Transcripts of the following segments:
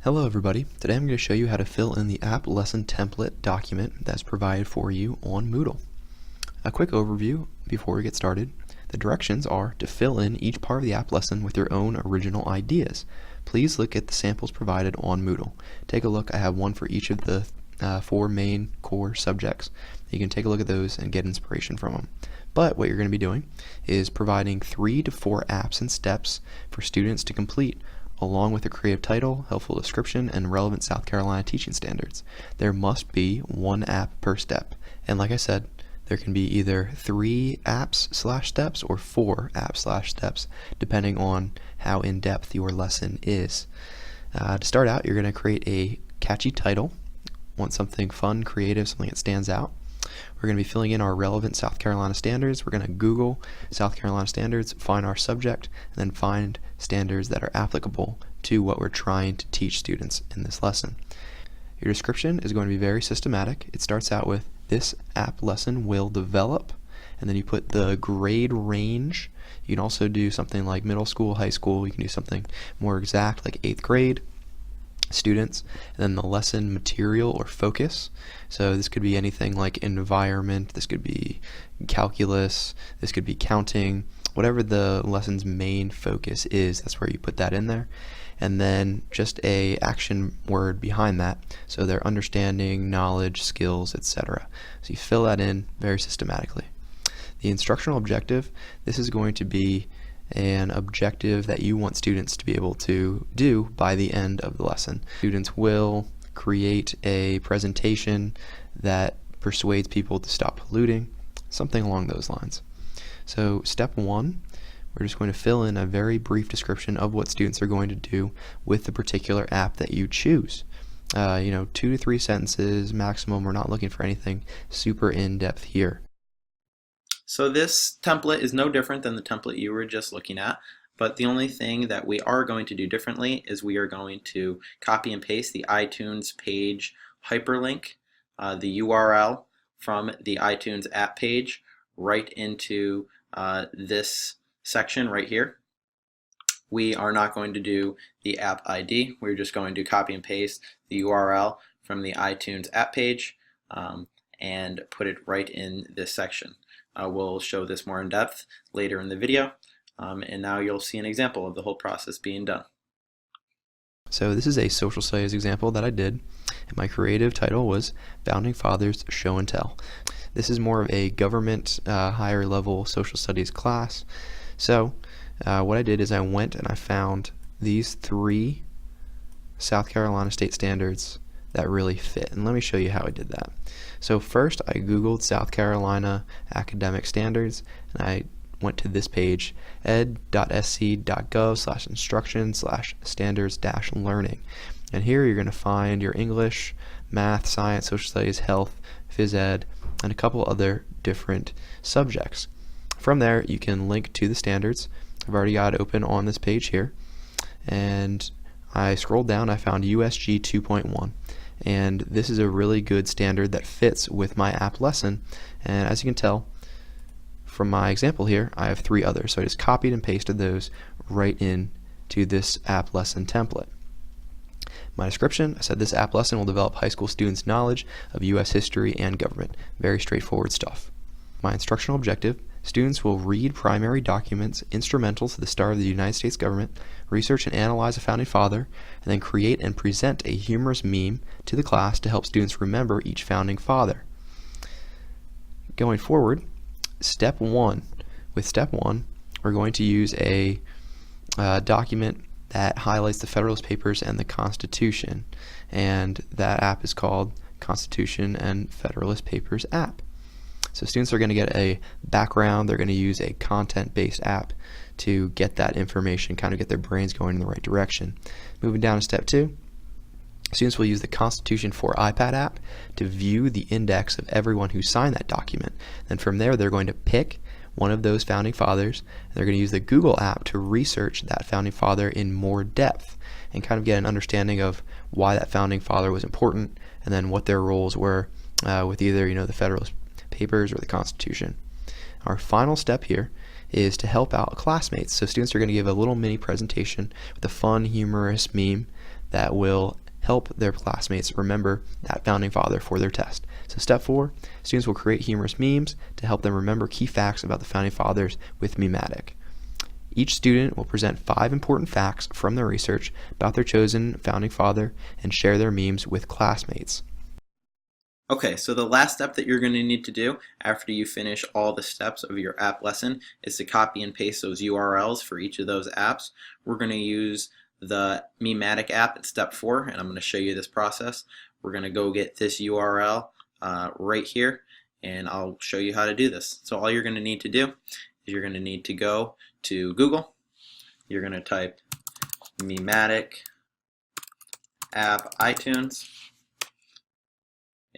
Hello everybody, today I'm going to show you how to fill in the app lesson template document that's provided for you on Moodle. A quick overview before we get started. The directions are to fill in each part of the app lesson with your own original ideas. Please look at the samples provided on Moodle. Take a look, I have one for each of the 4 main core subjects. You can take a look at those and get inspiration from them. But what you're going to be doing is providing 3 to 4 apps and steps for students to complete, along with a creative title, helpful description, and relevant South Carolina teaching standards. There must be 1 app per step. And like I said, there can be either 3 apps/steps or 4 apps/steps, depending on how in-depth your lesson is. To start out, you're going to create a catchy title. Want something fun, creative, something that stands out. We're going to be filling in our relevant South Carolina standards. We're going to Google South Carolina standards, find our subject, and then find standards that are applicable to what we're trying to teach students in this lesson. Your description is going to be very systematic. It starts out with, this app lesson will develop, and then you put the grade range. You can also do something like middle school, high school. You can do something more exact like 8th grade students, and then the lesson material or focus. So this could be anything like environment, this could be calculus, this could be counting, whatever the lesson's main focus is, that's where you put that in there. And then just a action word behind that, so their understanding, knowledge, skills, etc. So you fill that in very systematically. The instructional objective, this is going to be an objective that you want students to be able to do by the end of the lesson. Students will create a presentation that persuades people to stop polluting, something along those lines. So step 1, we're just going to fill in a very brief description of what students are going to do with the particular app that you choose. 2 to 3 sentences maximum. We're not looking for anything super in-depth here. So this template is no different than the template you were just looking at, but the only thing that we are going to do differently is we are going to copy and paste the iTunes page hyperlink, the URL from the iTunes app page right into this section right here. We are not going to do the app ID. We're just going to copy and paste the URL from the iTunes app page and put it right in this section. We'll show this more in depth later in the video, and now you'll see an example of the whole process being done. So this is a social studies example that I did, and my creative title was Founding Fathers Show and Tell. This is more of a government higher level social studies class. So what I did is I went and I found these 3 South Carolina state standards that really fit, and let me show you how I did that. So first I googled South Carolina academic standards, and I went to this page, ed.sc.gov/instruction/standards-learning, and here you're going to find your English, math, science, social studies, health, phys ed, and a couple other different subjects. From there you can link to the standards. I've already got it open on this page here, and I scrolled down, I found USG 2.1. and this is a really good standard that fits with my app lesson, and as you can tell from my example here, I have 3 others, so I just copied and pasted those right into this app lesson template. My description, I said this app lesson will develop high school students' knowledge of U.S. history and government. Very straightforward stuff. My instructional objective, students will read primary documents instrumental to the start of the United States government, research and analyze a founding father, and then create and present a humorous meme to the class to help students remember each founding father. Going forward, step 1. With step 1, we're going to use a document that highlights the Federalist Papers and the Constitution, and that app is called Constitution and Federalist Papers app. So students are going to get a background, they're going to use a content-based app to get that information, kind of get their brains going in the right direction. Moving down to step 2, students will use the Constitution for iPad app to view the index of everyone who signed that document. And from there they're going to pick one of those founding fathers, and they're going to use the Google app to research that founding father in more depth and kind of get an understanding of why that founding father was important, and then what their roles were with either the Federalist Papers or the Constitution. Our final step here is to help out classmates. So students are going to give a little mini presentation with a fun, humorous meme that will help their classmates remember that founding father for their test. So step 4, students will create humorous memes to help them remember key facts about the founding fathers with Mematic. Each student will present 5 important facts from their research about their chosen founding father and share their memes with classmates. Okay, so the last step that you're going to need to do after you finish all the steps of your app lesson is to copy and paste those URLs for each of those apps. We're going to use the Mematic app at step 4, and I'm going to show you this process. We're going to go get this URL right here, and I'll show you how to do this. So all you're going to need to do is you're going to need to go to Google. You're going to type Mematic app iTunes.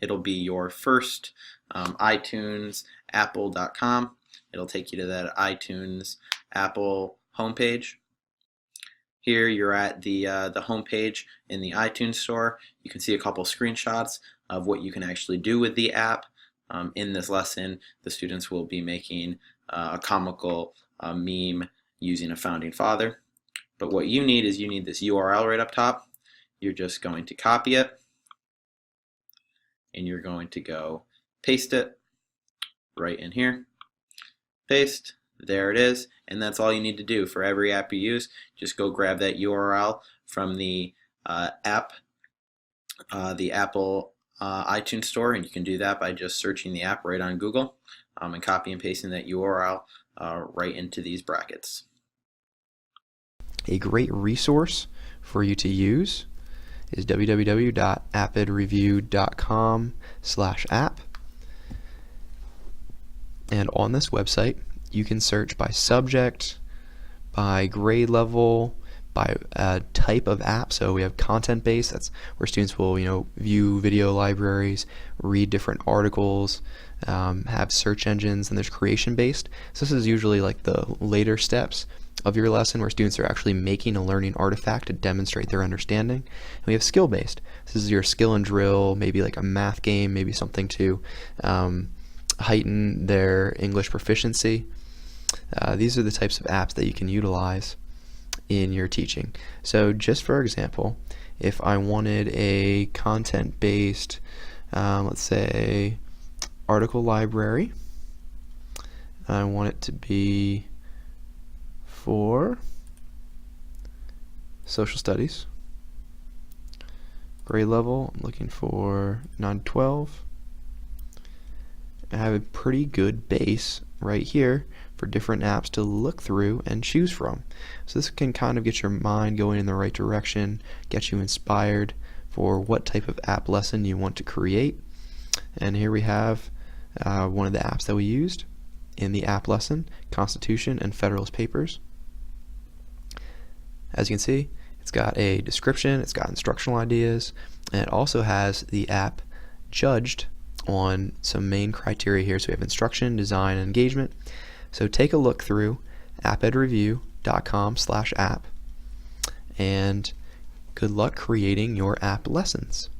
It'll be your first iTunes apple.com. It'll take you to that iTunes Apple homepage. Here you're at the homepage in the iTunes store. You can see a couple screenshots of what you can actually do with the app. In this lesson, the students will be making a comical meme using a founding father. But what you need is you need this URL right up top. You're just going to copy it, and you're going to go paste it right in here. Paste. There it is, and that's all you need to do for every app you use. Just go grab that URL from the Apple iTunes store, and you can do that by just searching the app right on Google and copy and pasting that URL right into these brackets. A great resource for you to use is www.apidreview.com/app, and on this website you can search by subject, by grade level, by type of app. So we have content-based, that's where students will view video libraries, read different articles, have search engines, and there's creation-based. So this is usually like the later steps of your lesson where students are actually making a learning artifact to demonstrate their understanding. And we have skill-based. This is your skill and drill, maybe like a math game, maybe something to heighten their English proficiency. These are the types of apps that you can utilize in your teaching. So just for example, if I wanted a content-based, let's say, article library, I want it to be for social studies, grade level, I'm looking for 9 to 12. I have a pretty good base right here for different apps to look through and choose from. So this can kind of get your mind going in the right direction, get you inspired for what type of app lesson you want to create. And here we have one of the apps that we used in the app lesson, Constitution and Federalist Papers. As you can see, it's got a description, it's got instructional ideas, and it also has the app judged on some main criteria here. So we have instruction, design, and engagement. So take a look through apidreview.com/app, and good luck creating your app lessons.